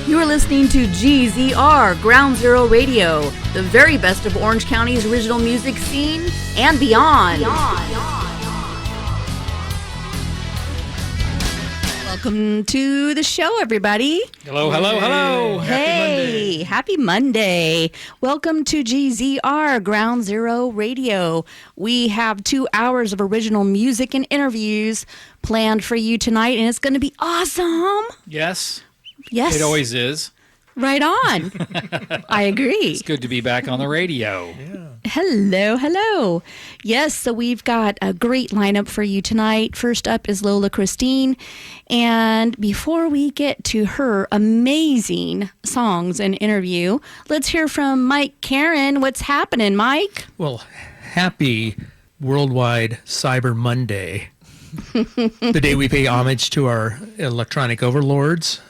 You are listening to GZR, Ground Zero Radio, the very best of Orange County's original music scene and beyond. Welcome to the show, everybody. Hello, hello, hello. Hey, happy Monday. Welcome to GZR, Ground Zero Radio. We have 2 hours of original music and interviews planned for you tonight, and it's going to be awesome. Yes. Yes. It always is. Right on. I agree. It's good to be back on the radio. Yeah. Hello. Yes, so we've got a great lineup for you tonight. First up is Lola Kristine. And before we get to her amazing songs and interview, let's hear from Mike Karen. What's happening, Mike? Well, happy Worldwide Cyber Monday. The day we pay homage to our electronic overlords.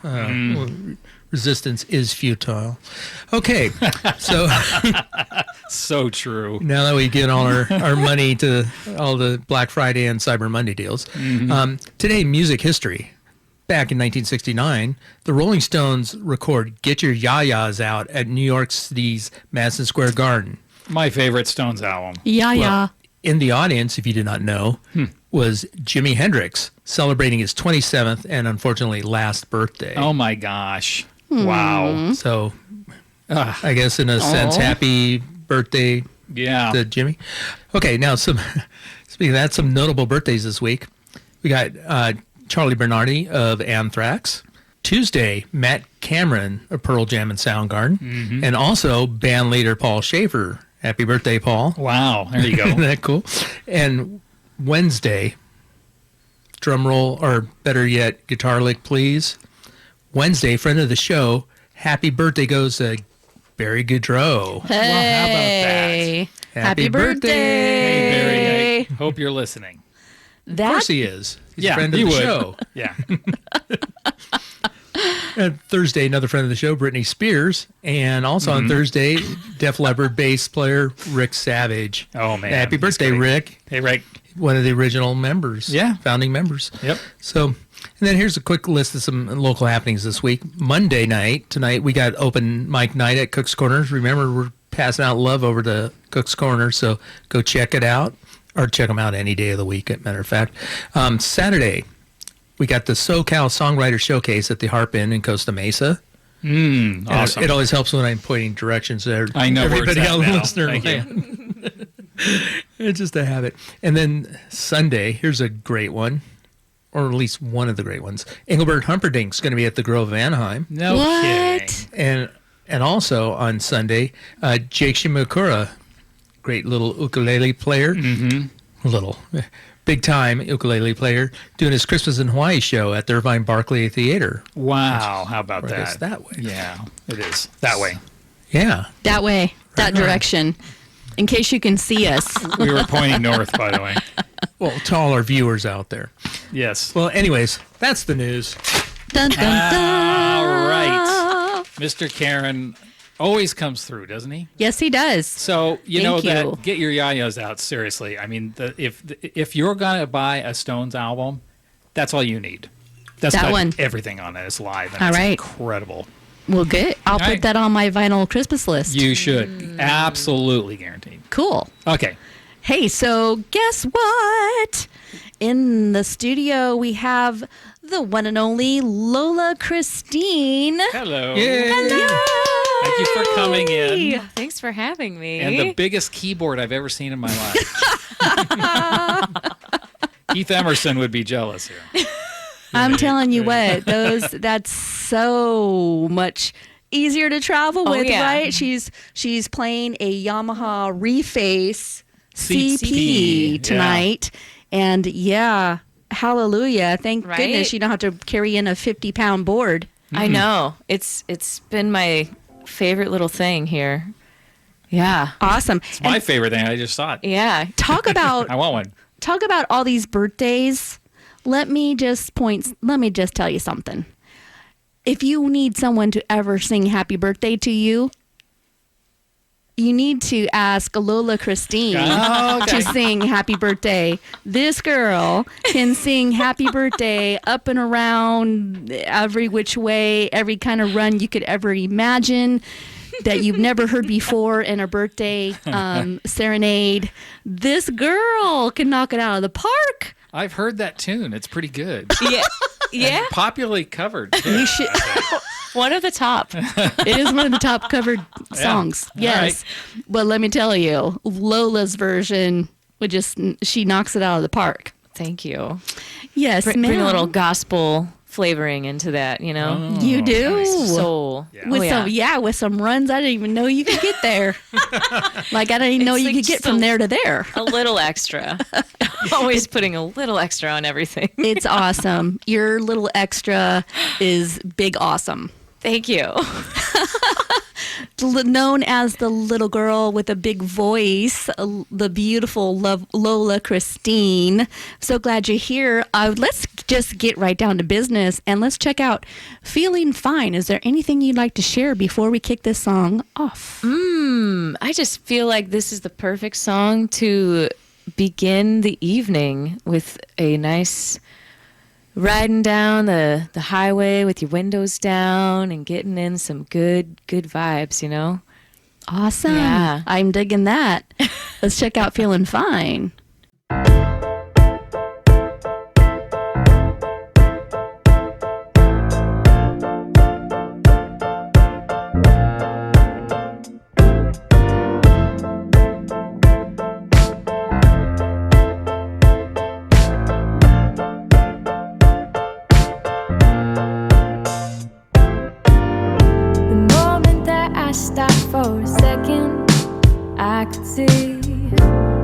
Resistance is futile. Okay, so So true. now that we get all our money to all the Black Friday and Cyber Monday deals, today, music history. Back in 1969, the Rolling Stones record Get Your Ya-Ya's Out at New York City's Madison Square Garden. My favorite Stones album. Yeah. In the audience, if you did not know, was Jimi Hendrix celebrating his 27th and unfortunately last birthday. Oh my gosh. Wow. So I guess in a sense, happy birthday Yeah. to Jimmy. Okay, now speaking of that, some notable birthdays this week. We got Charlie Bernardi of Anthrax. Tuesday, Matt Cameron of Pearl Jam and Soundgarden. And also band leader Paul Schaefer. Happy birthday, Paul. Wow. There you go. Isn't that cool? And Wednesday, drum roll, or better yet, guitar lick, please. Wednesday, friend of the show, happy birthday goes to Barry Goudreau. Hey. Well, how about that? Happy birthday. Hey, Barry, I hope you're listening. Of course he is. He's a friend of you the would. show. Yeah. And Thursday, another friend of the show, Britney Spears. And also on Thursday, Def Leppard bass player Rick Savage. Oh, man. Happy He's birthday, great. Rick. Hey, Rick. One of the original members. Yeah. Founding members. Yep. So, and then here's a quick list of some local happenings this week. Monday night, tonight, we got open mic night at Cook's Corners. Remember, we're passing out love over to Cook's Corners, so go check it out, or check them out any day of the week, as a matter of fact. Saturday, we got the SoCal Songwriter Showcase at the Harp Inn in Costa Mesa. Awesome. And it always helps when I'm pointing directions there. I know where everybody it's at else now. listener Thank you. land. It's just a habit. And then Sunday, here's a great one, or at least one of the great ones. Engelbert Humperdinck's going to be at the Grove of Anaheim. No What? kidding. And also on Sunday, Jake Shimokura, great little ukulele player, big time ukulele player, doing his Christmas in Hawaii show at the Irvine Barclay Theater. Wow. How about Or I guess that? that way. Yeah, it is. That way. Yeah. That way, that direction. In case you can see us. We were pointing north, by the way. Well, to all our viewers out there. Yes. Well, anyways, that's the news. Dun, dun, dun. All right. Mr. Karen always comes through, doesn't he? Yes, he does. So, you Thank know you. that Get Your Ya-Ya's Out, seriously. I mean, if you're going to buy a Stones album, that's all you need. That's That got one. everything on it. It's live, and All it's right. incredible. Well, good. I'll All put right. that on my vinyl Christmas list. You should. Absolutely guaranteed. Cool. Okay. Hey, so guess what? In the studio, we have the one and only Lola Kristine. Hello. Yay. Hello. Thank you for coming in. Thanks for having me. And the biggest keyboard I've ever seen in my life. Keith Emerson would be jealous here. I'm telling you what, that's so much easier to travel with, yeah. right? She's playing a Yamaha Reface CP. CP tonight. And yeah, hallelujah. Thank Right? goodness you don't have to carry in a 50-pound board. I know. It's been my favorite little thing here. Yeah. Awesome. It's my favorite thing. I just saw it. Yeah. Talk about I want one. all these birthdays. Let me just tell you something. If you need someone to ever sing happy birthday to you, you need to ask Lola Kristine Oh, okay. to sing Happy Birthday. This girl can sing Happy Birthday up and around every which way, every kind of run you could ever imagine that you've never heard before in a birthday serenade. This girl can knock it out of the park. I've heard that tune. It's pretty good. Yeah. Yeah. Popularly covered. Too, You should. One of the top. It is one of the top covered songs. All Yes. But let me tell you, Lola's version she knocks it out of the park. Thank you. Yes, Bring ma'am. a little gospel flavoring into that, you know? Oh, You do. nice. Soul. Yeah. With with some runs I didn't even know you could get there. Like I didn't even know It's you like could get just from there to there. A little extra. Always putting a little extra on everything. It's awesome. Your little extra is big awesome. Thank you. Known as the little girl with a big voice, the beautiful Lola Kristine. So glad you're here. Let's just get right down to business and let's check out Feeling Fine. Is there anything you'd like to share before we kick this song off? I just feel like this is the perfect song to begin the evening with a nice riding down the highway with your windows down and getting in some good vibes, you know? Awesome. Yeah. I'm digging that. Let's check out Feeling Fine. Stop for a second, I could see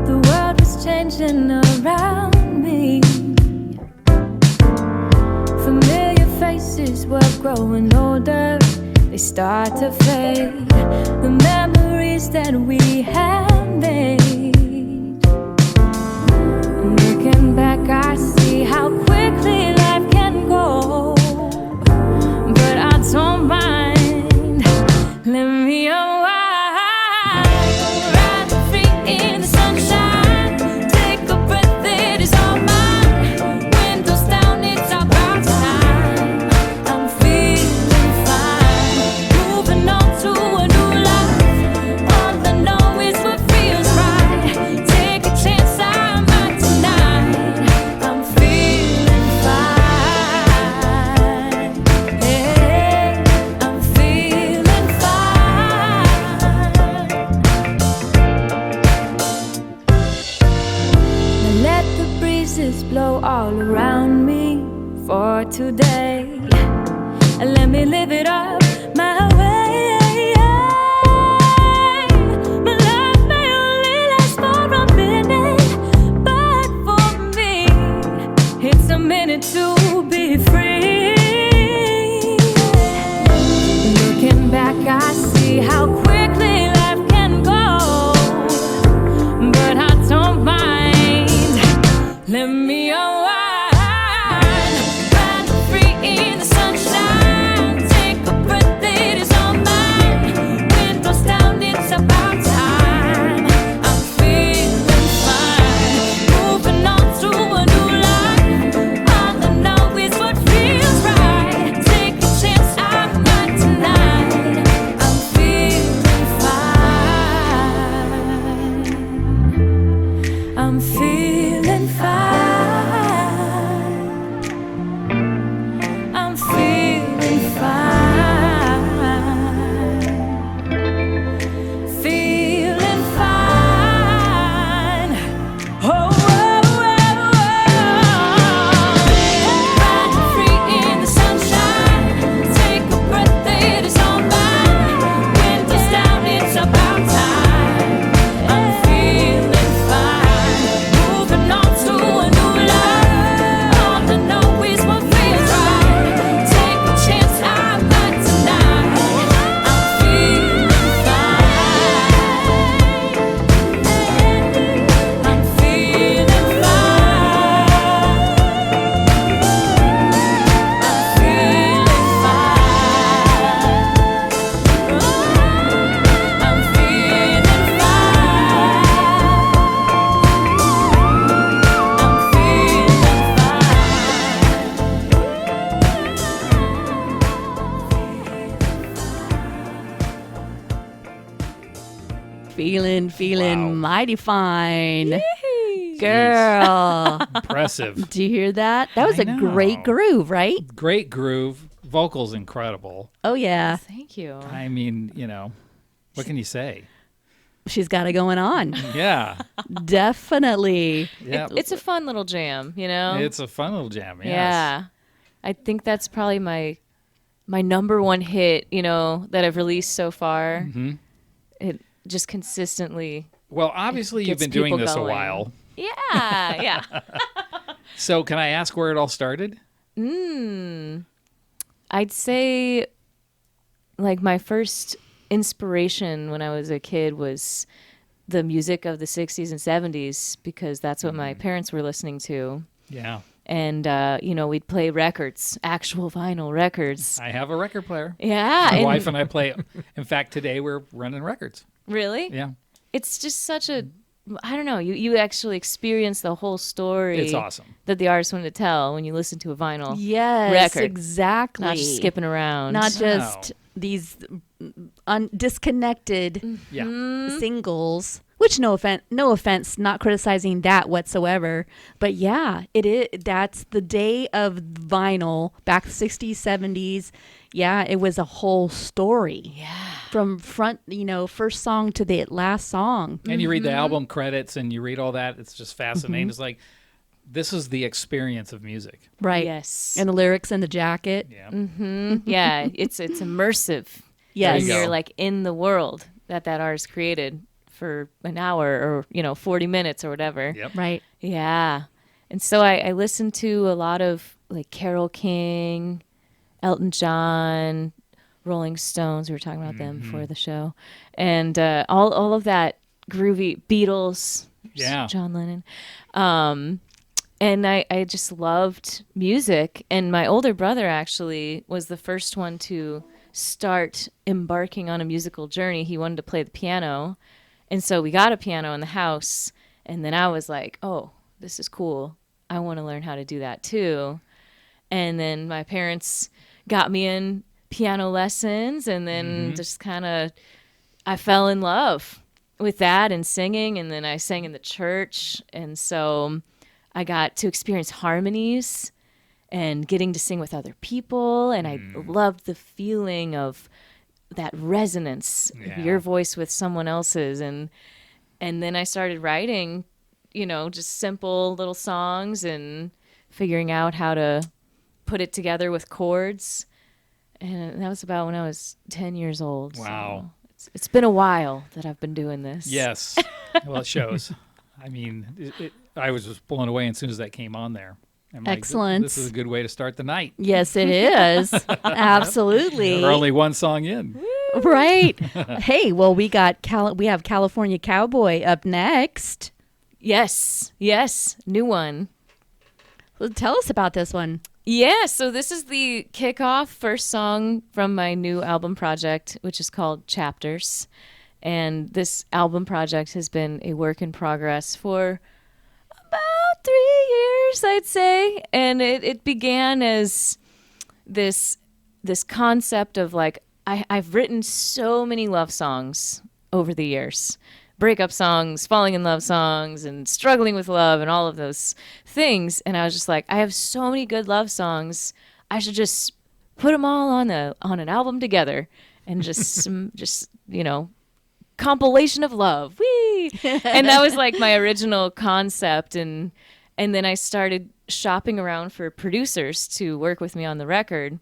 the world was changing around me. Familiar faces were growing older, they start to fade. The memories that we had made. Looking back, I see how quickly life can go, but I don't mind. Let me unwind, ride free in the sunshine. Take a breath, it is all mine. Windows down, it's about time. I'm feeling fine, moving on to a new life. All I know is what feels right. Take a chance, I'm out tonight. I'm feeling fine. Hey, I'm feeling let the breezes blow all around me for today, and let me live it up my way. My love may only last for a minute, but for me, it's a minute to be free. Looking back, I see how quickly life can go, but I don't mind. Let me unwind, ride free in the sunshine. Take a breath. Feeling Wow. mighty fine. Girl. Impressive. Do you hear that? That was I a great know. groove, right? Great groove. Vocals incredible. Oh, yeah. Thank you. I mean, what can you say? She's got it going on. Yeah. Definitely. Yeah. It's a fun little jam, It's a fun little jam. Yes. Yeah. I think that's probably my number one hit, that I've released so far. Mm-hmm. It just consistently. Well, obviously you've gets been doing people this going. a while. Yeah, yeah. So can I ask where it all started? I'd say like my first inspiration when I was a kid was the music of the 60s and 70s because that's what my parents were listening to. Yeah. And, we'd play records, actual vinyl records. I have a record player. Yeah. My and- wife and I play. In fact, today we're running records. Really? Yeah. It's just such a, I don't know, you actually experience the whole story. It's awesome. That the artist wanted to tell when you listen to a vinyl. Yes, Record. exactly. Not just skipping around. Not just these disconnected Yeah. singles. Which no offense, not criticizing that whatsoever. But yeah, it is. That's the day of vinyl back 60s, 70s. Yeah, it was a whole story. Yeah. From first song to the last song. And you read the album credits and you read all that. It's just fascinating. It's like, this is the experience of music. Right. Yes. And the lyrics in the jacket. Yeah. Yeah, it's immersive. Yes. And you you're go. like in the world that artist created for an hour or 40 minutes or whatever. Yep. Right. Yeah. And so I listened to a lot of like Carole King, Elton John, Rolling Stones. We were talking about them before the show. And all of that groovy Beatles, Yeah. John Lennon. And I just loved music. And my older brother actually was the first one to start embarking on a musical journey. He wanted to play the piano. And so we got a piano in the house. And then I was like, oh, this is cool. I want to learn how to do that too. And then my parents got me in piano lessons. And then just kind of, I fell in love with that and singing. And then I sang in the church. And so I got to experience harmonies and getting to sing with other people. And I loved the feeling of that resonance of your voice with someone else's. And then I started writing, just simple little songs and figuring out how to put it together with chords. And that was about when I was 10 years old. Wow. So it's been a while that I've been doing this. Yes. Well, it shows. I mean, I was just blown away as soon as that came on there. I'm like, Excellent. This is a good way to start the night. Yes, it is. Absolutely. We're only one song in. Right. Hey, well, we have California Cowboy up next. Yes. New one. Well, tell us about this one. Yeah, so this is the kickoff first song from my new album project, which is called Chapters. And this album project has been a work in progress for about 3 years, I'd say. And it began as this concept of like, I've written so many love songs over the years. Breakup songs, falling in love songs, and struggling with love and all of those things. And I was just like, I have so many good love songs. I should just put them all on an album together and just compilation of love. Whee! And that was like my original concept. And then I started shopping around for producers to work with me on the record.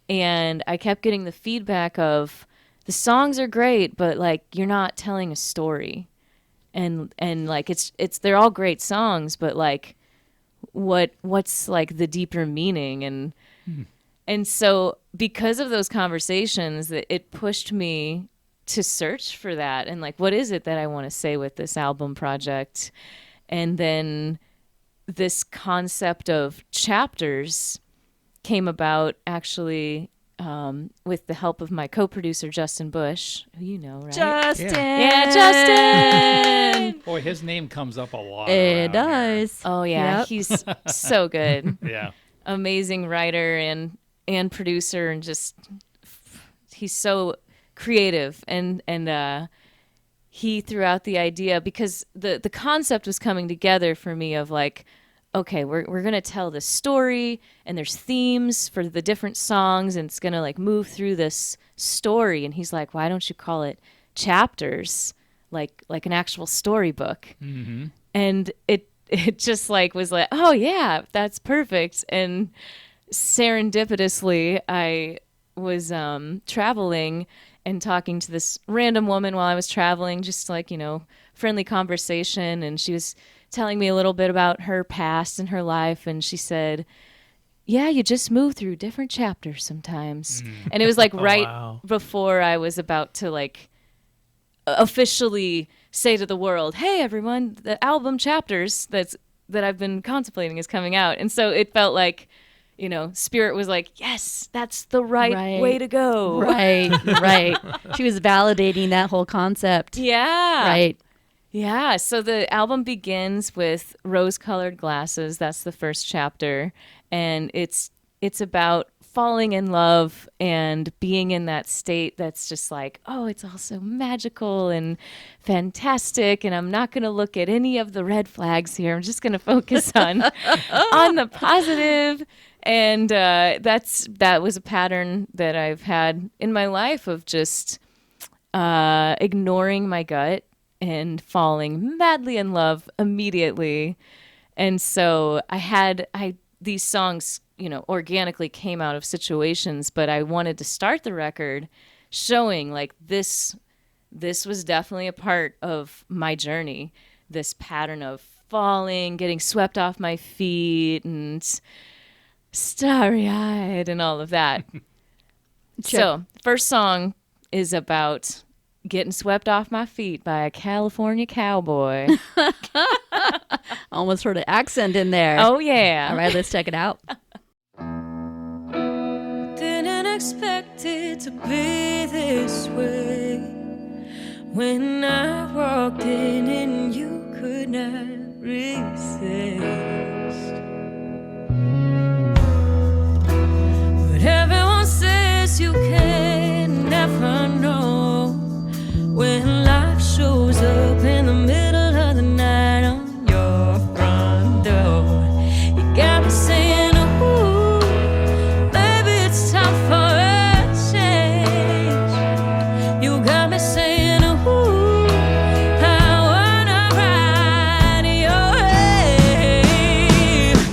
And I kept getting the feedback of, the songs are great, but like you're not telling a story, and like it's they're all great songs, but like what's like the deeper meaning, and so because of those conversations, it pushed me to search for that and like what is it that I want to say with this album project, and then this concept of chapters came about actually. With the help of my co-producer, Justin Bush, who you know, right? Justin. Yeah, Justin! Boy, his name comes up a lot. It around does. Oh, yeah. Yep. He's so good. here. Yeah. Amazing writer and producer, and just, he's so creative. And he threw out the idea, because the concept was coming together for me of like, okay, we're gonna tell this story, and there's themes for the different songs, and it's gonna like move through this story. And he's like, why don't you call it chapters, like an actual storybook? Mm-hmm. And it just like was like, oh yeah, that's perfect. And serendipitously, I was traveling and talking to this random woman while I was traveling, just like, friendly conversation. And she was telling me a little bit about her past and her life. And she said, yeah, you just move through different chapters sometimes. And it was like right wow. before I was about to like officially say to the world, hey everyone, the album Chapters that I've been contemplating is coming out. And so it felt like, Spirit was like, yes, that's the right way to go. Right, right. She was validating that whole concept. Yeah. Right. Yeah. So the album begins with Rose-Colored Glasses. That's the first chapter. And it's about falling in love and being in that state that's just like, oh, it's all so magical and fantastic, and I'm not going to look at any of the red flags here. I'm just going to focus on the positive. And that was a pattern that I've had in my life of just ignoring my gut and falling madly in love immediately. And so these songs, organically came out of situations, but I wanted to start the record showing like this was definitely a part of my journey, this pattern of falling, getting swept off my feet, and starry-eyed and all of that. So, first song is about getting swept off my feet by a California cowboy. Almost heard an accent in there. Oh, yeah. All right, let's check it out. Didn't expect it to be this way. When I walked in and you could not resist. But everyone says you can never know when life shows up in the middle of the night on your front door. You got me saying, ooh, maybe it's time for a change. You got me saying, ooh, I wanna ride your wave.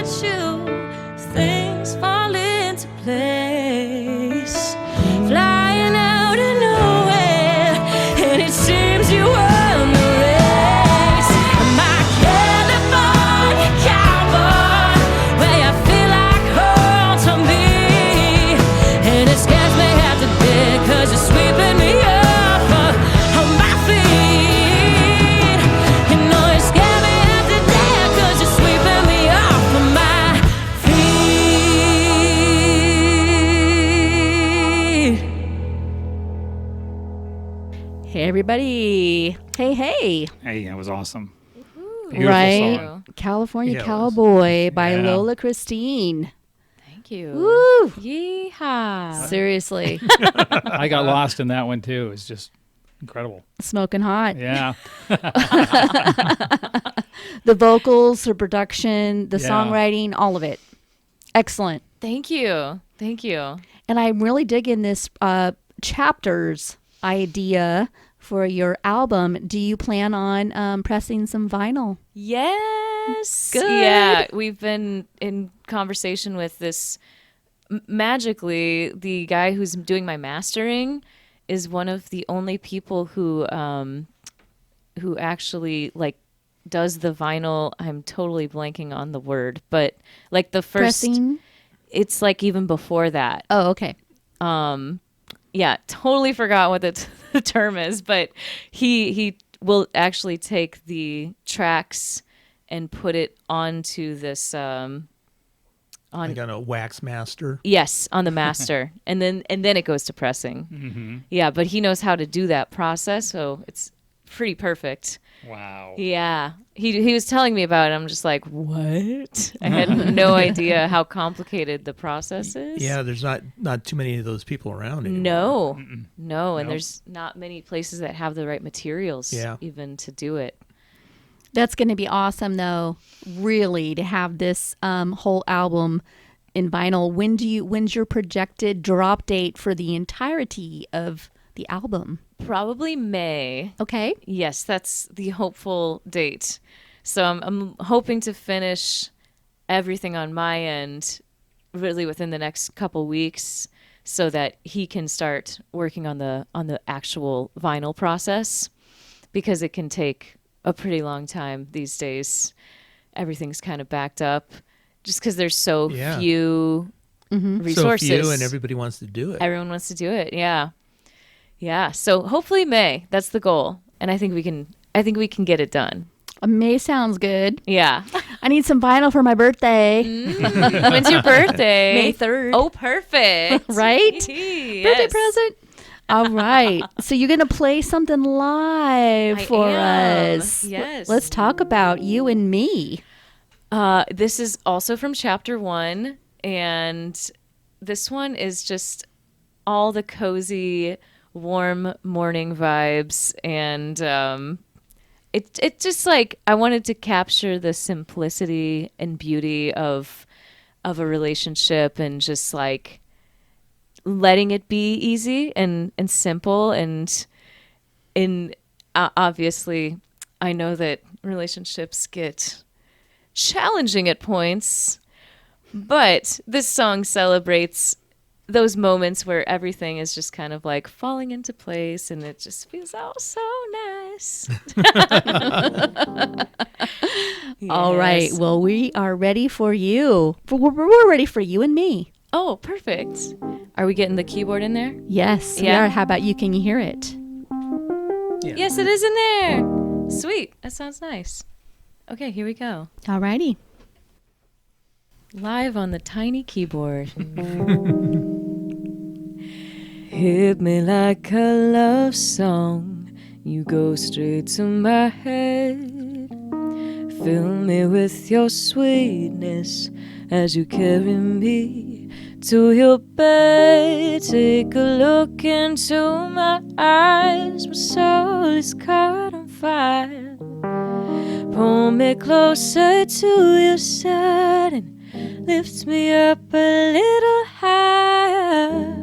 at you, things fall into place. Flying out of nowhere, and it seems you won the race. My California cowboy, where you feel like home to me. And it scares me half to death, 'cause you're sweeping me up on my feet. You know it scares me half to death, 'cause you're sweeping me off of my feet. Hey, everybody. Hey, hey. Hey, that was awesome. Beautiful Right? song. California Yeah, it was. Cowboy by Yeah. Lola Kristine. Thank you. Woo! Yeehaw. Seriously. I got lost in that one too. It's just incredible. Smoking hot. Yeah. The vocals, the production, the Yeah. songwriting, all of it. Excellent. Thank you. Thank you. And I'm really digging this chapters idea for your album. Do you plan on pressing some vinyl? Yes. Good. Yeah, we've been in conversation with this. Magically, the guy who's doing my mastering is one of the only people who actually like does the vinyl. I'm totally blanking on the word, but like the first, Pressing? it's like even before that. Oh, okay. Yeah, totally forgot what the term is, but he will actually take the tracks and put it onto this I got a wax master. yes, on the master. and then it goes to pressing. Mm-hmm. Yeah, but he knows how to do that process, so it's pretty perfect. Wow. Yeah. He was telling me about it. I'm just like, "What?" I had no idea how complicated the process is. Yeah, there's not too many of those people around anymore. No, no, and Nope. there's not many places that have the right materials Yeah. even to do it. That's going to be awesome, though, really, to have this whole album in vinyl. When's your projected drop date for the entirety of the album? Probably May. Okay. Yes, that's the hopeful date. So I'm hoping to finish everything on my end really within the next couple weeks, so that he can start working on the actual vinyl process, because it can take a pretty long time these days. Everything's kind of backed up just because there's so Yeah. few resources. So few, and everybody wants to do it. Everyone wants to do it. Yeah. Yeah. So hopefully May, that's the goal. And I think we can get it done. May sounds good. Yeah. I need some vinyl for my birthday. When's your birthday? May 3rd. Oh, perfect. Right? Yes. Birthday present. All right. So you're going to play something live I for am. us. Yes. Let's talk about You and Me. This is also from chapter 1, and this one is just all the cozy, warm morning vibes, and it just like I wanted to capture the simplicity and beauty of a relationship, and just like letting it be easy and simple, and obviously I know that relationships get challenging at points, but this song celebrates those moments where everything is just kind of like falling into place, and it just feels all so nice. All right. Yes. Well, we are ready for you. We're ready for You and Me. Oh, perfect. Are we getting the keyboard in there? Yes. We Yeah. are. How about you? Can you hear it? Yeah. Yes, it is in there. Sweet. That sounds nice. Okay, here we go. All righty. Live on the tiny keyboard. Hit me like a love song. You go straight to my head. Fill me with your sweetness as you carry me to your bed. Take a look into my eyes. My soul is caught on fire. Pull me closer to your side and lift me up a little higher.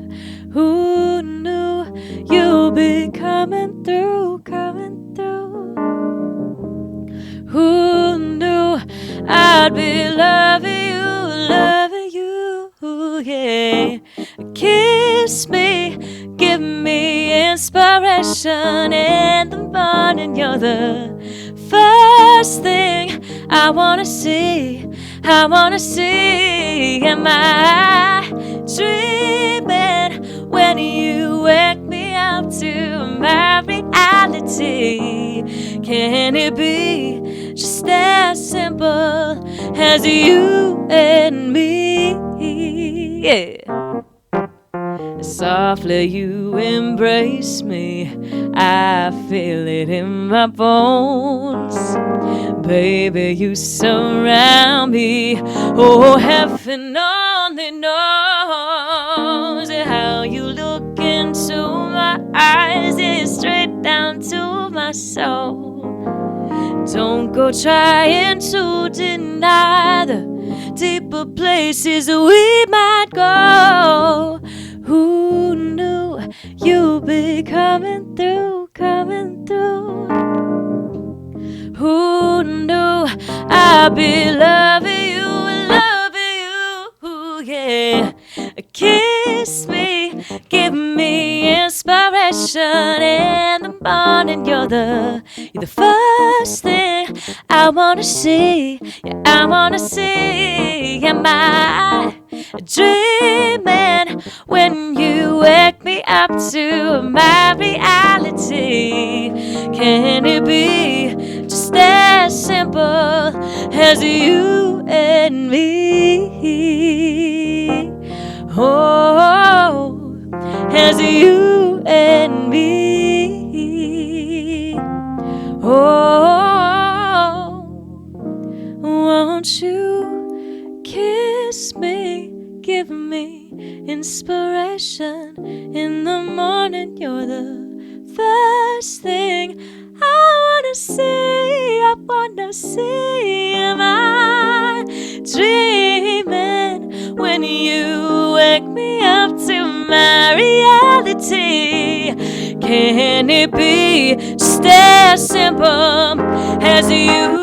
Who knew you'd be coming through, coming through? Who knew I'd be loving you yeah. Kiss me, give me inspiration in the morning. You're the first thing I wanna see. I wanna see. Am I dreaming when you wake me up to my reality? Can it be just as simple as you and me? Yeah. Softly you embrace me, I feel it in my bones. Baby, you surround me, oh, heaven only knows how you look into my eyes, it's straight down to my soul. Don't go trying to deny the deeper places we might go. Who knew you'd be coming through, coming through? Who knew I'd be loving you, yeah. Kiss me, give me inspiration in the morning. You're the first thing I wanna see. Yeah, I wanna see. Am I dreaming when you wake me up to my reality? Can it be just as simple as you and me? Oh, as you and me. Oh, won't you kiss me, give me inspiration in the morning. You're the first thing I wanna see. I wanna see. Am I dreaming when you wake me up to my reality? Can it be just as simple as you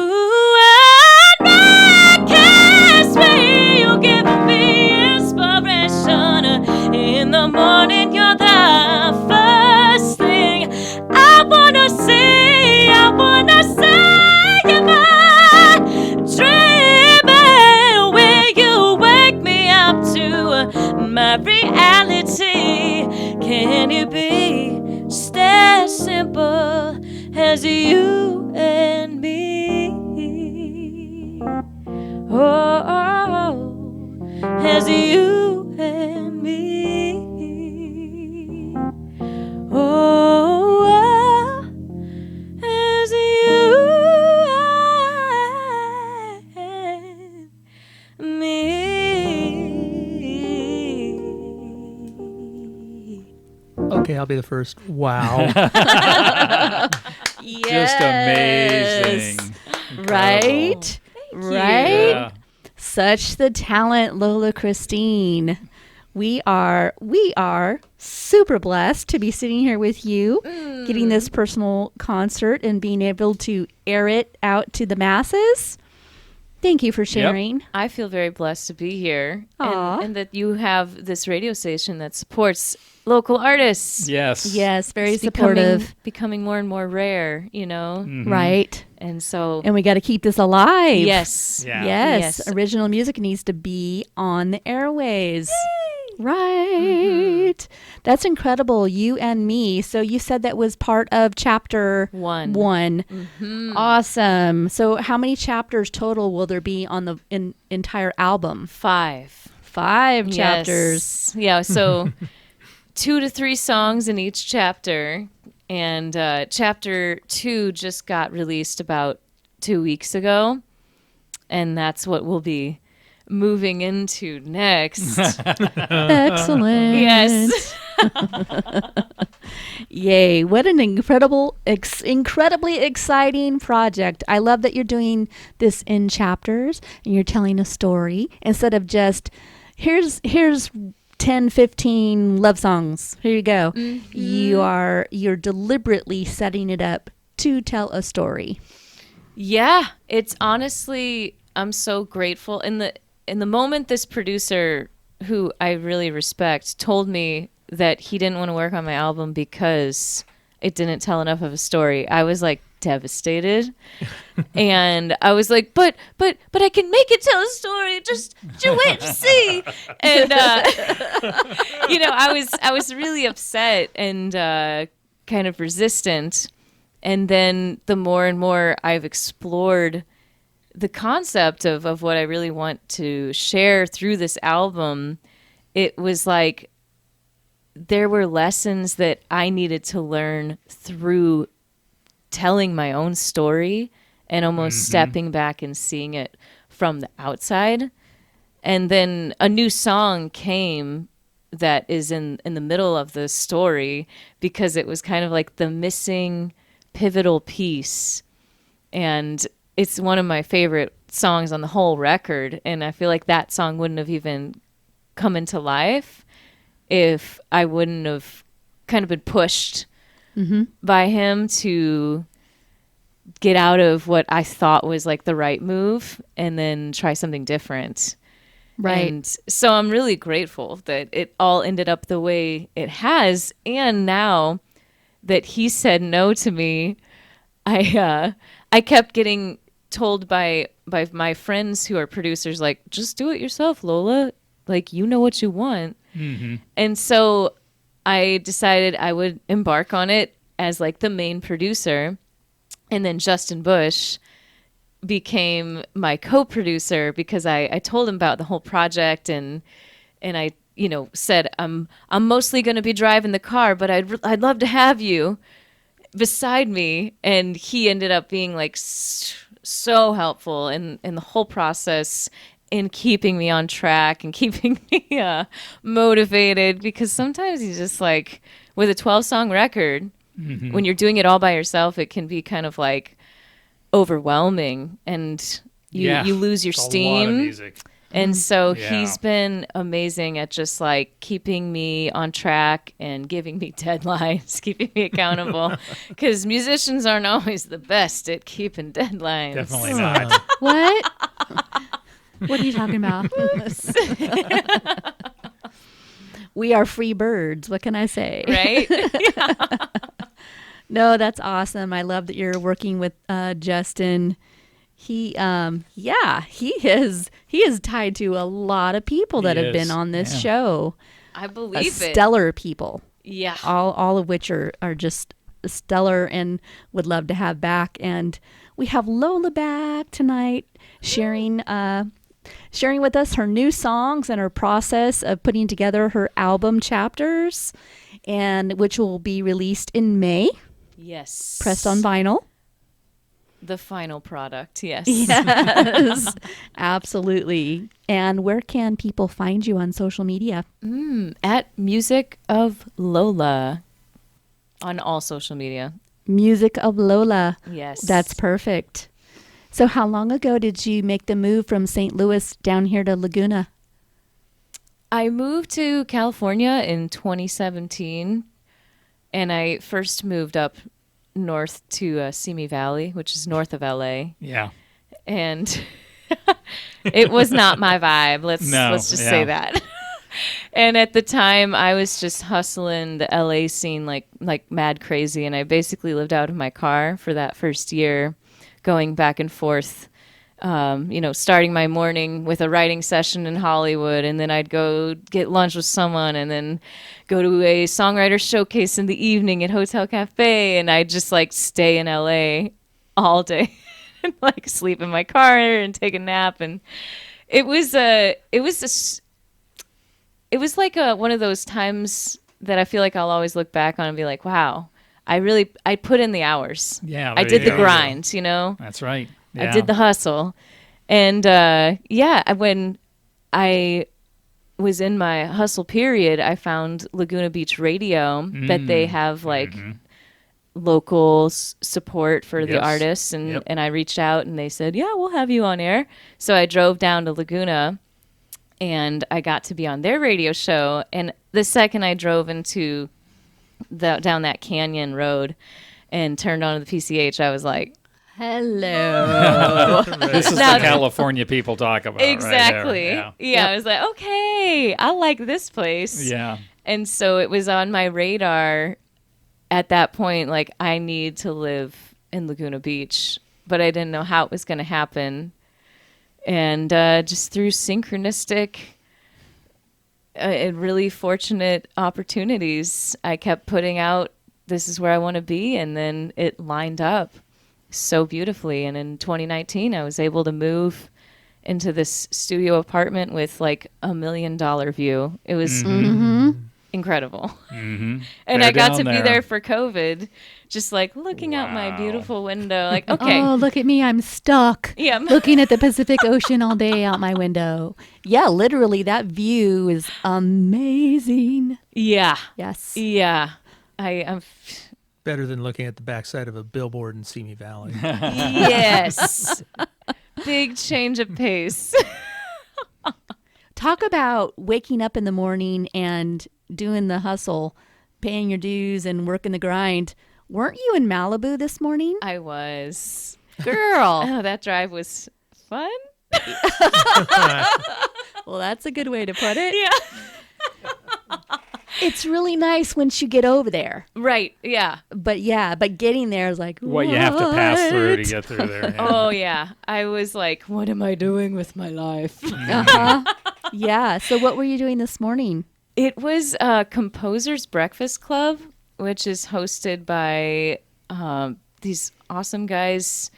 and me? Kiss me, you give me inspiration in the morning. You're the first thing I wanna see. I wanna see. Am I dreaming when you wake me up to my reality? Can it be just as simple as you and me? Oh, as you and me. Oh, as you and me. Okay, I'll be the first. Wow. Just amazing. Right? Right? Yeah. Such the talent, Lola Kristine. We are super blessed to be sitting here with you, getting this personal concert and being able to air it out to the masses. Thank you for sharing. I feel very blessed to be here, Aw. and that you have this radio station that supports local artists. Yes. Yes, very It's supportive. becoming more and more rare, you know. Right. And so, And we got to keep this alive. yes, Yeah. Yes. Yes. Original music needs to be on the airways. Right. That's incredible. You and me. So you said that was part of chapter 1. Awesome. So how many chapters total will there be on the entire album? 5. 5 chapters. Yes. Yeah. So 2 to 3 songs in each chapter, and chapter 2 just got released about 2 weeks ago, and that's what we'll be moving into next. Excellent. Yes. Yay. What an incredibly exciting project. I love that you're doing this in chapters and you're telling a story instead of just here's 10, 15 love songs. Here you go. You're deliberately setting it up to tell a story. Yeah, it's honestly, I'm so grateful. In the moment this producer who I really respect, told me that he didn't want to work on my album because it didn't tell enough of a story, I was like devastated. And I was like, but I can make it tell a story. Just wait to see. And I was really upset and kind of resistant. And then the more and more I've explored the concept of what I really want to share through this album, it was like there were lessons that I needed to learn through telling my own story and almost stepping back and seeing it from the outside. And then a new song came that is in the middle of the story because it was kind of like the missing pivotal piece. And it's one of my favorite songs on the whole record. And I feel like that song wouldn't have even come into life if I wouldn't have kind of been pushed by him to get out of what I thought was like the right move and then try something different. Right. And so I'm really grateful that it all ended up the way it has. And now that he said no to me, I kept getting told by my friends who are producers, like, just do it yourself, Lola. Like, you know what you want. And so I decided I would embark on it as like the main producer. And then Justin Bush became my co-producer because I told him about the whole project and I said I'm mostly going to be driving the car, but I'd love to have you beside me. And he ended up being like so helpful in the whole process, in keeping me on track and keeping me motivated, because sometimes you just like with a 12-song record, when you're doing it all by yourself, it can be kind of like overwhelming and you lose your It's steam. a lot of music. And so Yeah. he's been amazing at just like keeping me on track and giving me deadlines, keeping me accountable, because musicians aren't always the best at keeping deadlines. Definitely not. What? What are you talking about? We are free birds. What can I say? Right? No, that's awesome. I love that you're working with Justin. He is tied to a lot of people that He have been is, on this yeah. show. I believe it. Stellar people. Yeah. All of which are just stellar and would love to have back. And we have Lola back tonight sharing with us her new songs and her process of putting together her album chapters, and which will be released in May, Yes. pressed on vinyl. The final product. Yes. Yes, absolutely. And where can people find you on social media? At Music of Lola on all social media. Music of Lola. Yes. That's perfect. So how long ago did you make the move from St. Louis down here to Laguna? I moved to California in 2017, and I first moved up north to Simi Valley, which is north of LA, Yeah. and it was not my vibe. Let's just say that. And at the time, I was just hustling the LA scene like mad crazy, and I basically lived out of my car for that first year, going back and forth. Starting my morning with a writing session in Hollywood, and then I'd go get lunch with someone, and then go to a songwriter showcase in the evening at Hotel Cafe, and I'd just like stay in LA all day and like sleep in my car and take a nap. And it was like one of those times that I feel like I'll always look back on and be like, wow, I put in the hours. Yeah. I there did you the go. grind, you know? That's right. I Yeah. did the hustle. And when I was in my hustle period, I found Laguna Beach Radio, that they have like local support for the Yes. artists. And, Yep. and I reached out and they said, yeah, we'll have you on air. So I drove down to Laguna and I got to be on their radio show. And the second I drove into down that canyon road and turned on the PCH, I was like, Hello. This is Now- the California people talk about. Exactly. Right there. Yeah, I was like, okay, I like this place. Yeah. And so it was on my radar at that point, like, I need to live in Laguna Beach, but I didn't know how it was going to happen. And just through synchronistic and really fortunate opportunities, I kept putting out, this is where I want to be. And then it lined up so beautifully. And in 2019, I was able to move into this studio apartment with like $1 million view. It was incredible. Mm-hmm. And They're I got down to be there. there for COVID, just like looking out my Wow. beautiful window. Like, okay. Oh, look at me. I'm stuck. Yeah. Looking at the Pacific Ocean all day out my window. Yeah, literally, that view is amazing. Yeah. Yes. Yeah. I'm Better than looking at the backside of a billboard in Simi Valley. yes. Big change of pace. Talk about waking up in the morning and doing the hustle, paying your dues and working the grind. Weren't you in Malibu this morning? I was. Girl. Oh, that drive was fun. Well, that's a good way to put it. Yeah. It's really nice once you get over there. Right. Yeah. But getting there is like, What you have to pass through to what? get through there. Yeah. Oh, yeah. I was like, what am I doing with my life? Uh-huh. Yeah. So what were you doing this morning? It was Composers Breakfast Club, which is hosted by these awesome guys.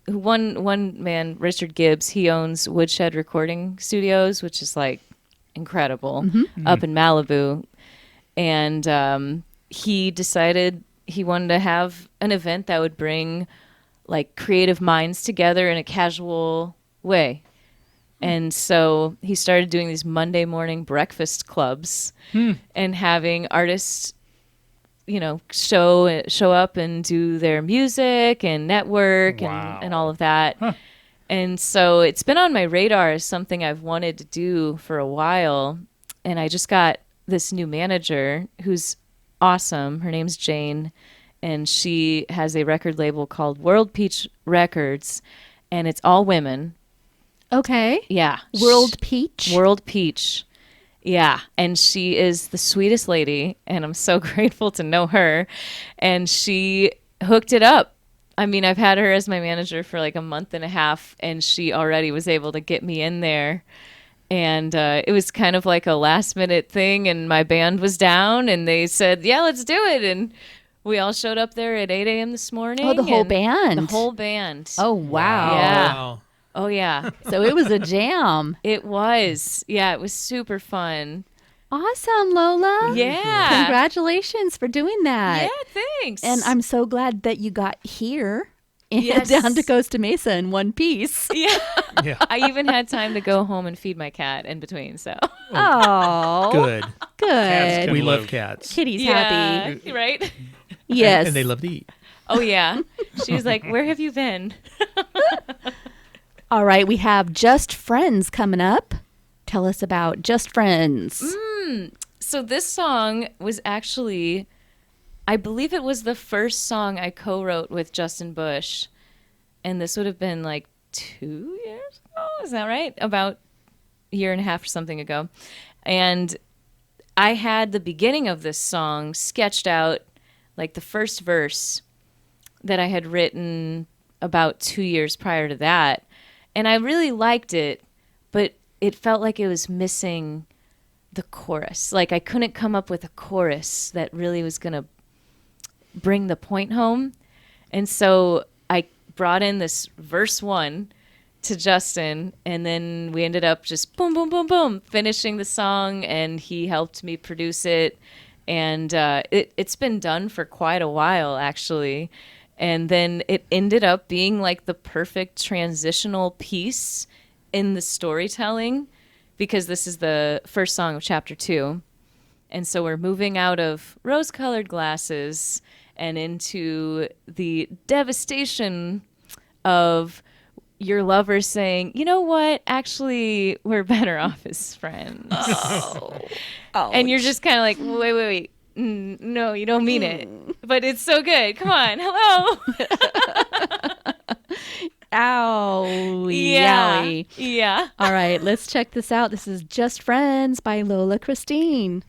One man, Richard Gibbs, he owns Woodshed Recording Studios, which is like incredible up in Malibu. And he decided he wanted to have an event that would bring like creative minds together in a casual way. And so he started doing these Monday morning breakfast clubs and having artists, you know, show up and do their music and network Wow. and all of that. Huh. And so it's been on my radar as something I've wanted to do for a while. And I just got this new manager who's awesome. Her name's Jane, and she has a record label called World Peach Records, and it's all women. Okay. Yeah. World Peach. World Peach. Yeah. And she is the sweetest lady, and I'm so grateful to know her. And she hooked it up. I mean, I've had her as my manager for like a month and a half, and she already was able to get me in there. And it was kind of like a last minute thing, and my band was down, and they said, yeah, let's do it. And we all showed up there at 8 a.m. this morning. Oh, the whole and band. The whole band. Oh, wow. Yeah. Wow. Oh, yeah. So it was a jam. It was. Yeah, it was super fun. Awesome, Lola. Yeah. Congratulations for doing that. Yeah, thanks. And I'm so glad that you got here and Yes. down to Costa Mesa in one piece. Yeah. Yeah. I even had time to go home and feed my cat in between. So Oh, Good. good. Can We live. love cats. Kitty's happy. yeah, right? Yes. And they love to eat. Oh yeah. She was like, "Where have you been?" All right, we have Just Friends coming up. Tell us about Just Friends. So this song was actually, I believe it was the first song I co-wrote with Justin Bush, and this would have been like 2 years ago. Is that right? About a year and a half or something ago. And I had the beginning of this song sketched out, like the first verse that I had written about 2 years prior to that. And I really liked it, but it felt like it was missing the chorus. Like I couldn't come up with a chorus that really was going to bring the point home. And so I brought in this verse 1 to Justin, and then we ended up just boom, boom, boom, boom, finishing the song, and he helped me produce it. And it's been done for quite a while, actually. And then it ended up being like the perfect transitional piece in the storytelling, because this is the first song of chapter 2. And so we're moving out of rose-colored glasses and into the devastation of your lover saying, you know what, actually, we're better off as friends. And you're just kind of like, wait. No, you don't mean it. But it's so good. Come on. Hello. Ow. Yeah. Yowie. Yeah. All right, let's check this out. This is Just Friends by Lola Kristine.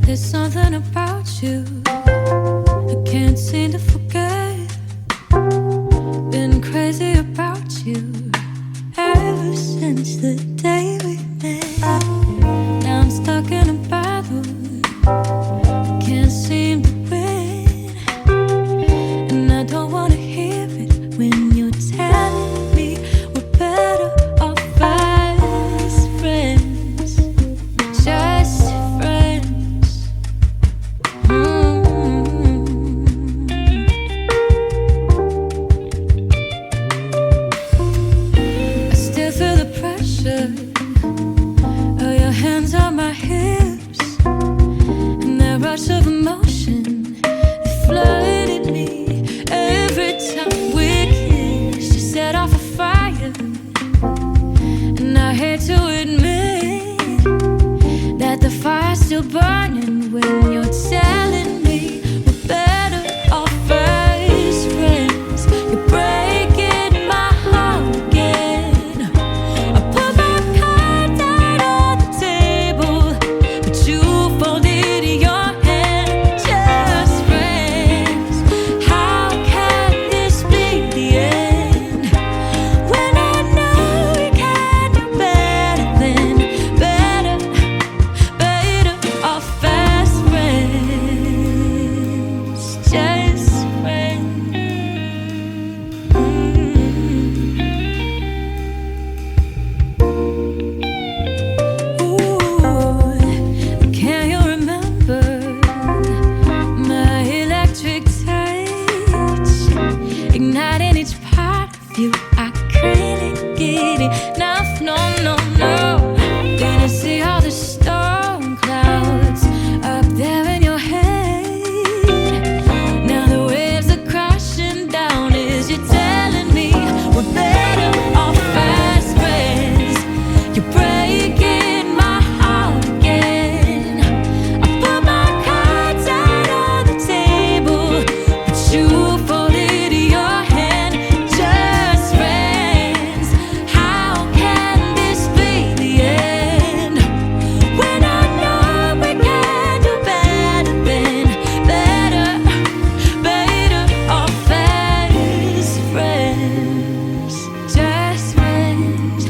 There's something about you I can't seem to forget. Been crazy about you ever since the day we met. Now I'm stuck in a battle I can't seem to win, and I don't wanna hear it when you're telling me we're better off as friends. Just friends. I still feel the pressure of your hands on my hips, and that rush of emotion that flooded me every time we kiss. You set off a fire, and I hate to admit that the fire's still burning when you're telling me we're better off as friends. You're breaking my heart again. I put my cards out on the table, but you folded your hand. Just friends. How can this be the end when I know we can do better than better? Better off as friends, just friends. Ooh, can you remember my electric touch, igniting each part of you? I couldn't get enough, no, no, no. Didn't see all the storm clouds up there in your head. Now the waves are crashing down as you're telling me we're better off as friends. You're breaking my heart again. I put my cards out on the table, but you folded your hand. Just friends. How can this be the end when I know we can do better than better? Better off as friends. Just friends.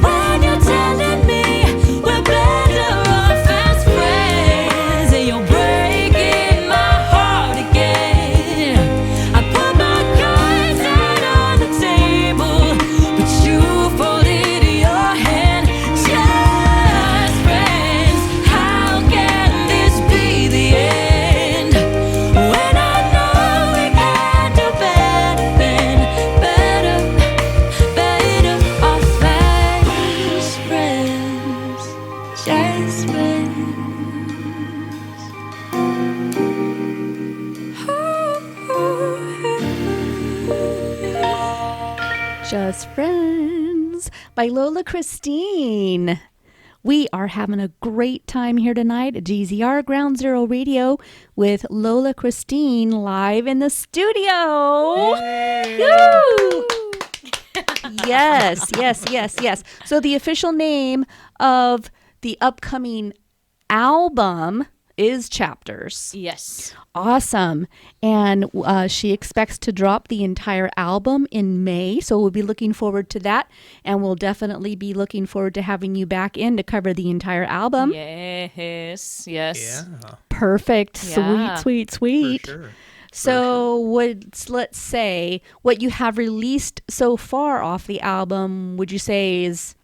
When you're telling me we're better off as friends, and you're breaking my heart again. I put my cards out on the table, but you folded your hand. Just friends. How can this be the end when I know we can do better than better? Better off as friends. Just friends. Just Friends by Lola Kristine. We are having a great time here tonight at GZR Ground Zero Radio with Lola Kristine live in the studio. Woo! Yes, yes, yes, yes. So the official name of the upcoming album is Chapters. Yes. Awesome. And she expects to drop the entire album in May. So we'll be looking forward to that. And we'll definitely be looking forward to having you back in to cover the entire album. Yes. Yes. Yeah, Perfect. Yeah. Sweet, sweet, sweet. for sure. So let's say what you have released so far off the album, would you say is,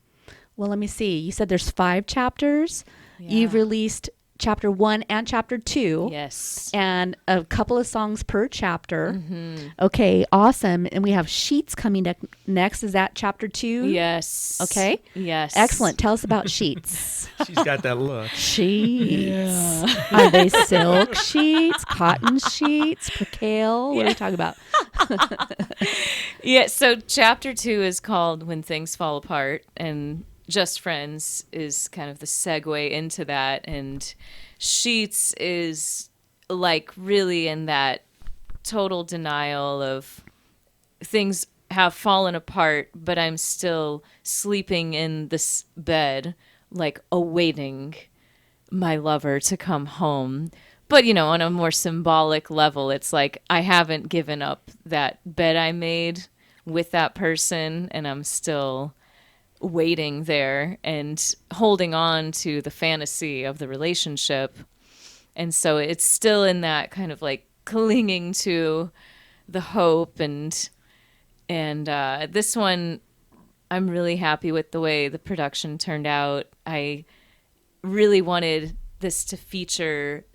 well, let me see. You said there's 5 chapters. Yeah. You've released chapter 1 and chapter 2. Yes. And a couple of songs per chapter. Okay, awesome. And we have Sheets coming next. Is that chapter 2? Yes. Okay. Yes. Excellent. Tell us about Sheets. She's got that look. Sheets. Are they silk sheets, cotton sheets, percale? What are we talking about? Yeah, so chapter 2 is called When Things Fall Apart, and Just Friends is kind of the segue into that, and Sheets is like really in that total denial of things have fallen apart, but I'm still sleeping in this bed, like awaiting my lover to come home. But, on a more symbolic level, it's like I haven't given up that bed I made with that person, and I'm still waiting there and holding on to the fantasy of the relationship. And so it's still in that kind of like clinging to the hope. And this one, I'm really happy with the way the production turned out. I really wanted this to feature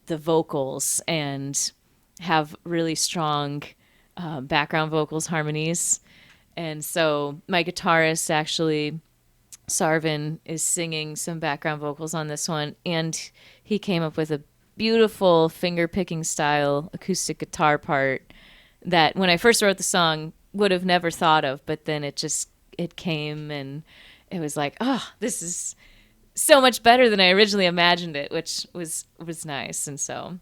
the vocals and have really strong background vocals, harmonies. And so my guitarist, actually, Sarvin, is singing some background vocals on this one. And he came up with a beautiful finger-picking style acoustic guitar part that when I first wrote the song would have never thought of. But then it came, and it was like, oh, this is so much better than I originally imagined it, which was nice. And so,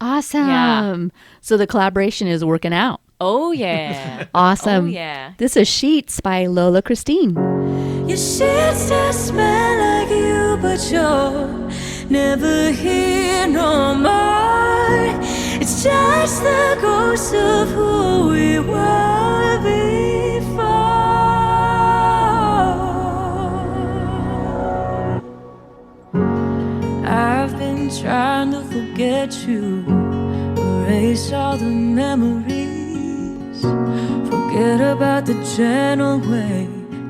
Awesome. Yeah. So the collaboration is working out. oh yeah. Awesome. Oh yeah. This is Sheets by Lola Kristine. Your sheets just smell like you, but you're never here no more. It's just the ghost of who we were before. I've been trying to forget you, erase all the memories, forget about the gentle way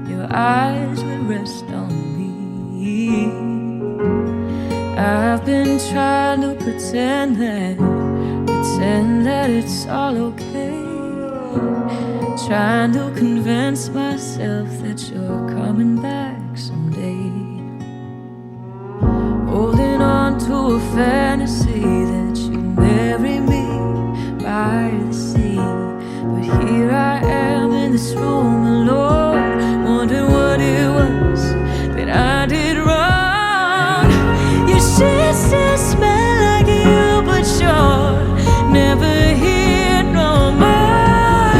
your eyes would rest on me. I've been trying to pretend that it's all okay, trying to convince myself that you're coming back someday, holding on to a fantasy that you marry me by the sea. But here I am in this room alone, wondering what it was that I did wrong. Your sheets still smell like you, but you're never here no more.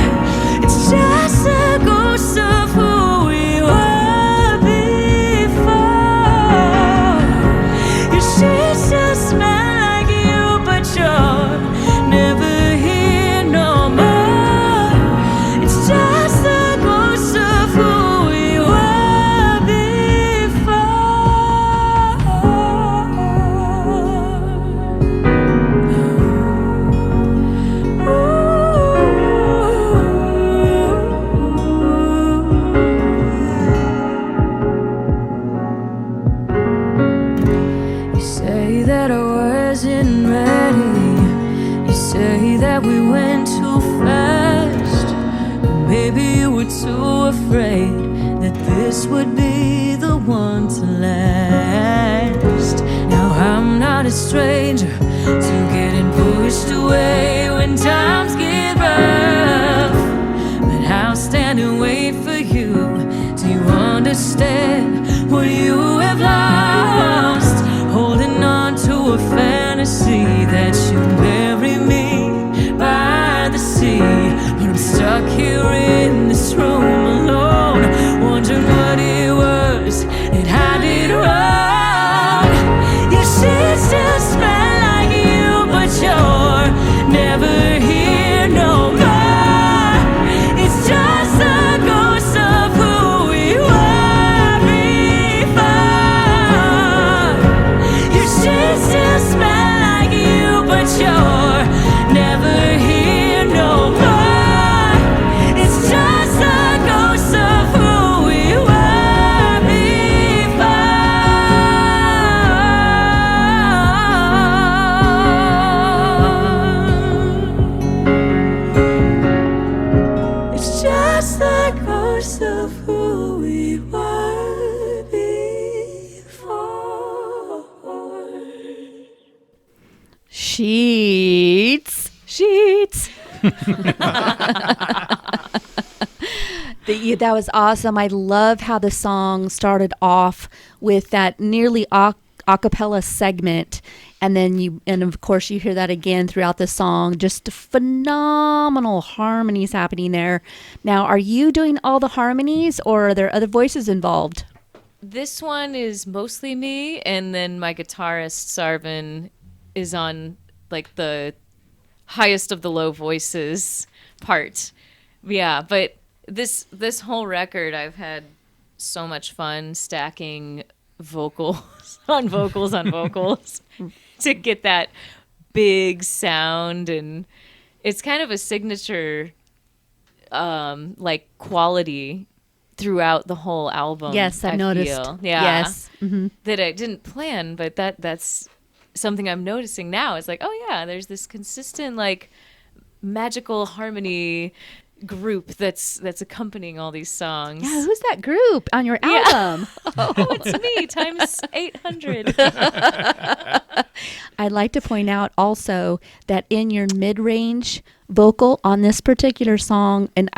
It's just a ghost of who we were before. Your sheets still smell like you, but you're never here no more. It's just the ghost of who we were before. You say that I wasn't ready. You say that we went too fast. Maybe you were too afraid that this would be the one to last. Now I'm not a stranger to getting pushed away when times get rough, but I'll stand and wait for you. Do you understand what you have lost? Holding on to a fantasy that you marry me by the sea. But I'm stuck here in this room alone, wondering what it was that I did wrong. Your sheets still smell like you, but you're never here no more. It's just a ghost of who we were before. Your sheets still smell like you, but you're Sheets. That was awesome. I love how the song started off with that nearly a cappella segment, and of course you hear that again throughout the song. Just phenomenal harmonies happening there. Now, are you doing all the harmonies, or are there other voices involved? This one is mostly me, and then my guitarist Sarvin is on like the highest of the low voices part. Yeah, but this whole record, I've had so much fun stacking vocals on vocals on vocals to get that big sound, and it's kind of a signature like quality throughout the whole album. Yes, I've I noticed. feel. Yeah. Yes. Mm-hmm. That I didn't plan, but that's something I'm noticing now. It's like, oh yeah, there's this consistent like magical harmony group that's accompanying all these songs. Yeah, who's that group on your album? Oh, it's me times 800. I'd like to point out also that in your mid-range vocal on this particular song, it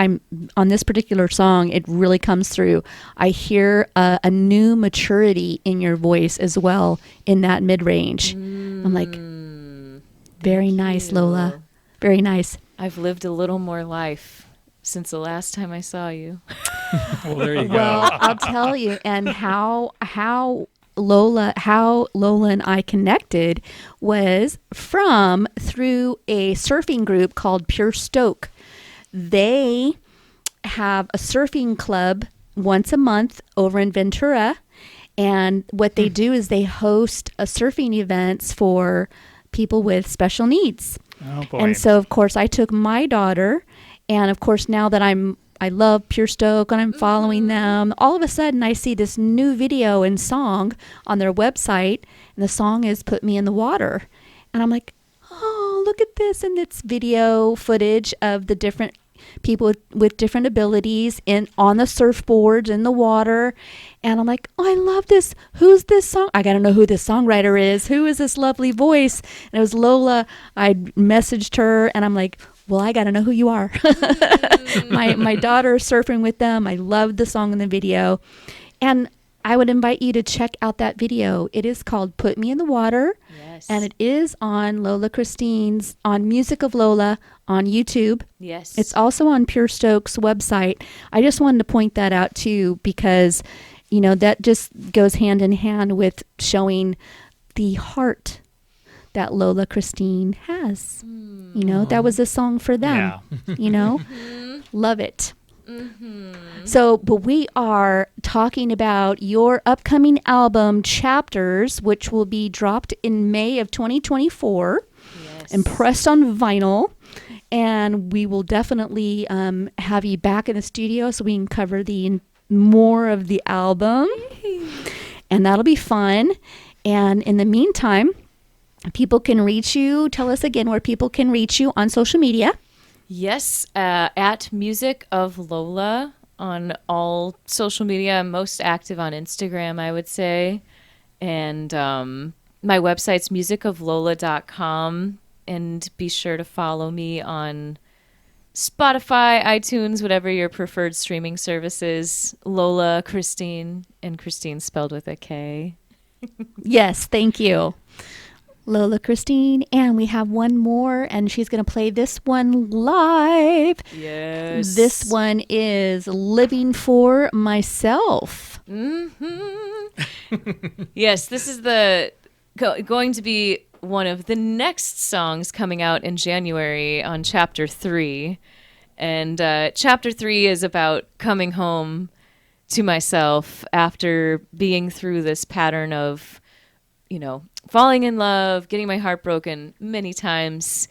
really comes through. I hear a new maturity in your voice as well in that mid-range. I'm like, very nice, Lola. Very nice. I've lived a little more life since the last time I saw you. Well, there you go. Well, I'll tell you, and how Lola and I connected was through a surfing group called Pure Stoke. They have a surfing club once a month over in Ventura, and what they do is they host surfing events for people with special needs. Oh boy. And so, of course, I took my daughter, and of course, now that I love Pure Stoke and I'm following them, all of a sudden I see this new video and song on their website, and the song is Put Me in the Water. And I'm like, oh, look at this. And it's video footage of the different people with different abilities on the surfboards in the water. And I'm like, oh, I love this. Who's this song? I got to know who this songwriter is. Who is this lovely voice? And it was Lola. I messaged her, and I'm like, well, I got to know who you are. My daughter is surfing with them. I loved the song and the video. And I would invite you to check out that video. It is called Put Me in the Water. Yes. And it is on Lola Kristine's, on Music of Lola on YouTube. Yes. It's also on Pure Stoke's website. I just wanted to point that out too, because, that just goes hand in hand with showing the heart that Lola Kristine has. That was a song for them. Yeah. Love it. So, but we are talking about your upcoming album, Chapters, which will be dropped in May of 2024 and pressed on vinyl. And we will definitely have you back in the studio so we can cover more of the album. And that'll be fun. And in the meantime, people can reach you. Tell us again where people can reach you on social media. Yes, at Music of Lola on all social media. I'm most active on Instagram, I would say. And my website's musicoflola.com. And be sure to follow me on Spotify, iTunes, whatever your preferred streaming service is. Lola Kristine, and Kristine spelled with a K. Yes, thank you. Lola Kristine, and we have one more, and she's going to play this one live. Yes. This one is Living for Myself. Yes, this is going to be one of the next songs coming out in January on Chapter 3. And Chapter 3 is about coming home to myself after being through this pattern of, falling in love, getting my heart broken many times.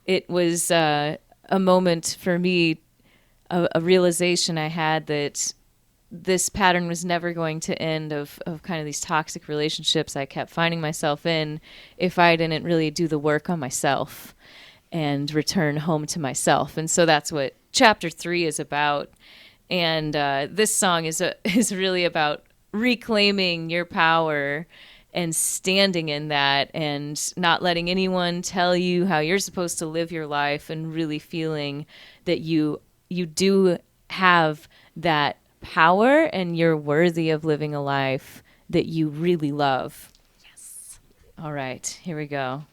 It was a moment for me, a realization I had that this pattern was never going to end of kind of these toxic relationships I kept finding myself in if I didn't really do the work on myself and return home to myself. And so that's what Chapter 3 is about. And this song is really about reclaiming your power and standing in that and not letting anyone tell you how you're supposed to live your life, and really feeling that you do have that power and you're worthy of living a life that you really love. Yes. All right, here we go.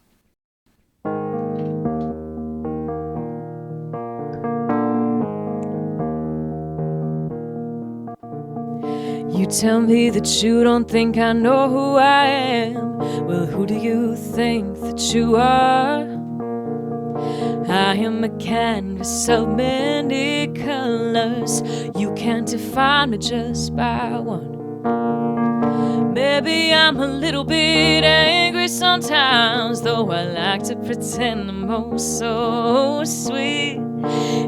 You tell me that you don't think I know who I am. Well, who do you think that you are? I am a canvas of many colors. You can't define me just by one. Maybe I'm a little bit angry sometimes, though I like to pretend I'm oh so sweet.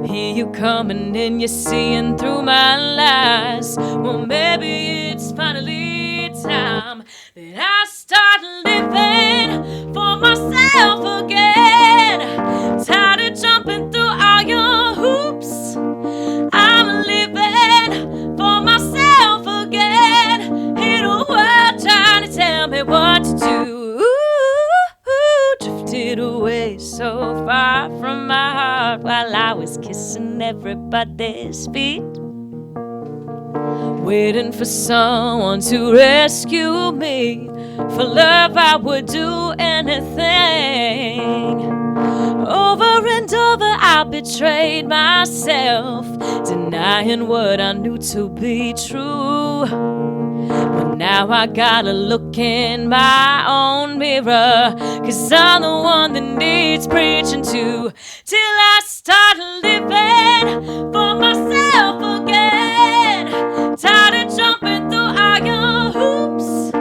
Here you coming in, you're seeing through my lies. Well, maybe it's finally time that I start living for myself again. Tired of jumping through all your hoops. I'm living for myself again. In a world trying to tell me what to do. Drifted away so far from my heart while I was kissing everybody's feet, waiting for someone to rescue me. For love I would do anything. Over and over I betrayed myself, denying what I knew to be true. But now I gotta look in my own mirror, 'cause I'm the one that needs preaching to, till I start living for myself again. Tired of jumping through all your hoops.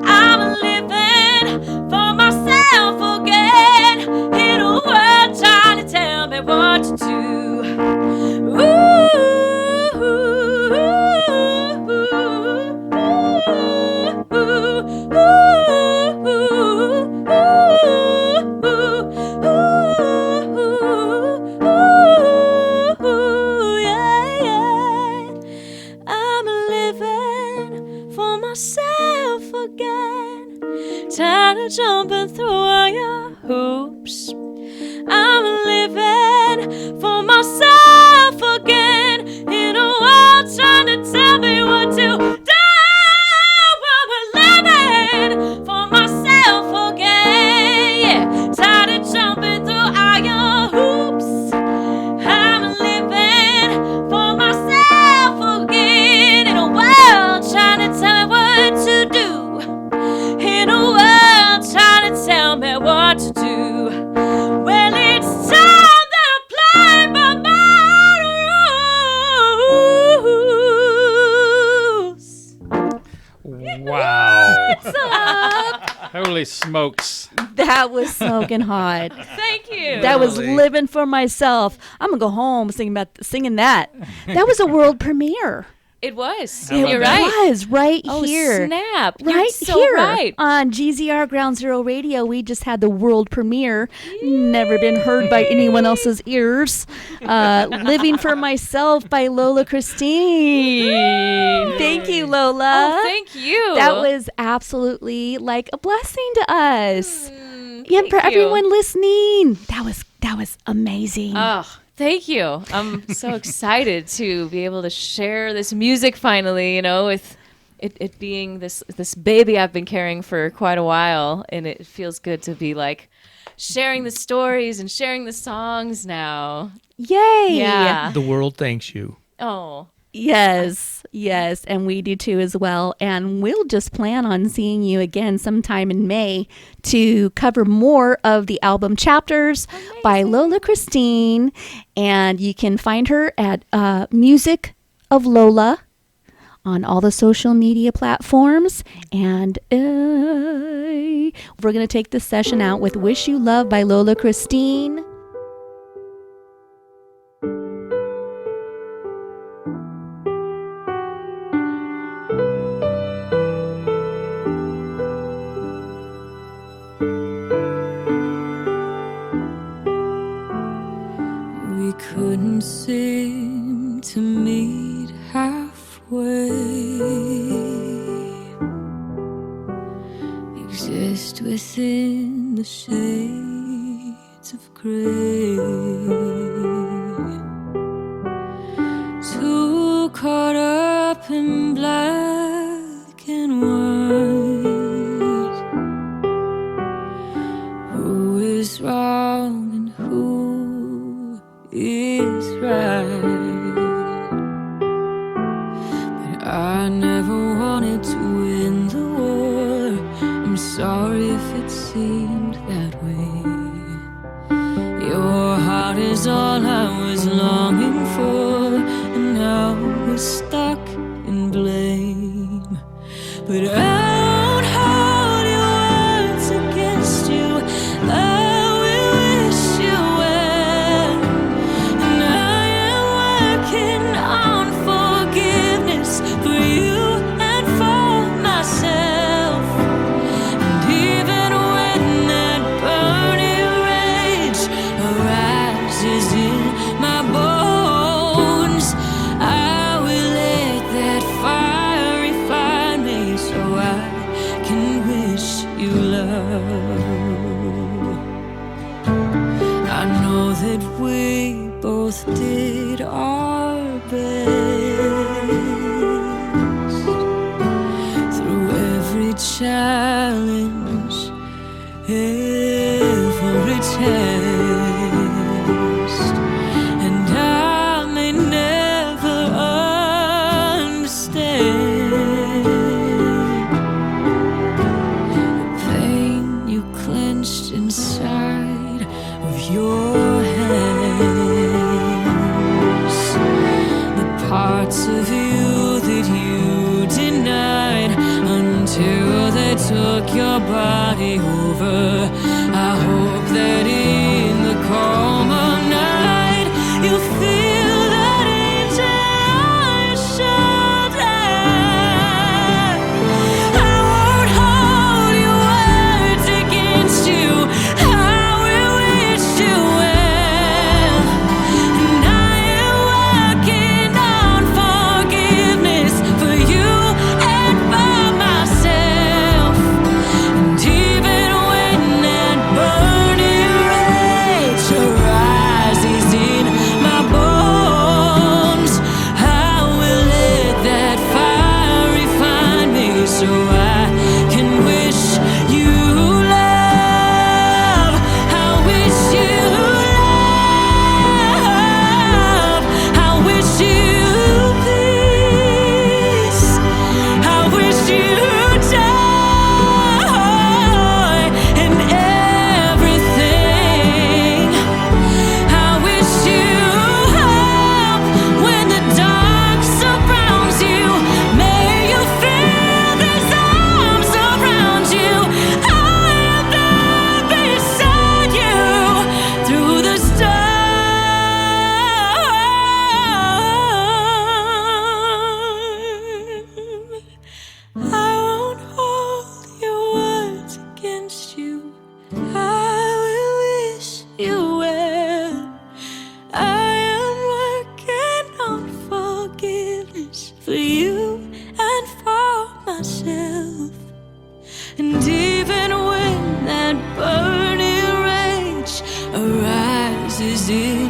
I'm living for myself again. In a world trying to tell me what to do. I'm living for myself again. Tired of jumping through all your hoops. I'm living for myself again. In a world trying to tell me what to do. I'm living for myself again. Yeah. Tired of jumping through all your hoops. I'm living for myself again. In a world trying to tell me what to do. In a world trying to tell me what to do. Well, it's time that I play by my rules. Wow. What's up? Holy smokes. That was smoking hot. Thank you. That was Really? living for myself. I'm gonna go home singing that. That was a world premiere. It was. How about You're that? right. It was right Oh, here. snap. Right You're so here right. on GZR Ground Zero Radio. We just had the world premiere. Never been heard by anyone else's ears. Living for Myself by Lola Kristine. Thank you, Lola. Oh, thank you. That was absolutely like a blessing to us. Yeah, thank for you. everyone listening. That was amazing. Oh, thank you. I'm so excited to be able to share this music finally, with it being this baby I've been carrying for quite a while, and it feels good to be like sharing the stories and sharing the songs now. Yay. Yeah. The world thanks you. Oh. Yes, and we do too as well. And we'll just plan on seeing you again sometime in May to cover more of the album Chapters by Lola Kristine. And you can find her at Music of Lola on all the social media platforms. And we're going to take this session out with Wish You Love by Lola Kristine. We couldn't seem to meet halfway. within the shades of gray. Too caught up in black and white. Who is wrong and who is right? But I never wanted to win the war. I'm sorry if it seemed that way. Your heart is all I was longing for, and now we're stuck in blame. But I won't hold your words against you. I will wish you well, and I am working on forgiveness for you and for myself. And even when that burning rage arises in my bones, I will let that fire refine me so I can wish you love. I know that we both did our best through every challenge, every test, and I may never understand the pain you clenched inside of your hands, the parts of you that you denied until they took your body over. I hope that in the calm of night you feel that angel on your shoulder. I won't hold your words against you. I will wish you well, and I am working on forgiveness for you and for myself. And even when that burning rage arises in my bones, I will let that fire refine me so I can wish you love. I wish you love. I wish you peace. I wish you joy in everything. I wish you hope when the dark surrounds you. May you feel these arms around you. I am there beside you through the storm. I won't hold your words against you. I will wish you well. I am working on forgiveness for you and for myself. And even when that burning rage arises in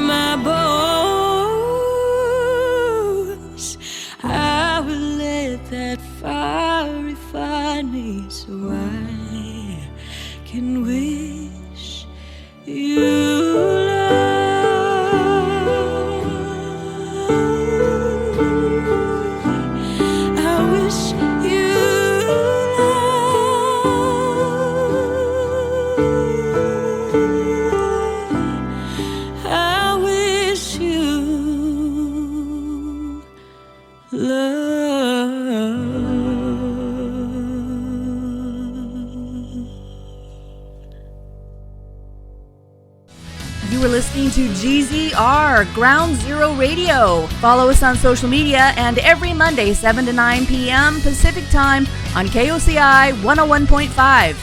my bones, I will let that fire refine me so I can wish you love. I wish you love. I wish you You were listening to GZR, Ground Zero Radio. Follow us on social media and every Monday, 7 to 9 p.m. Pacific Time on KOCI 101.5.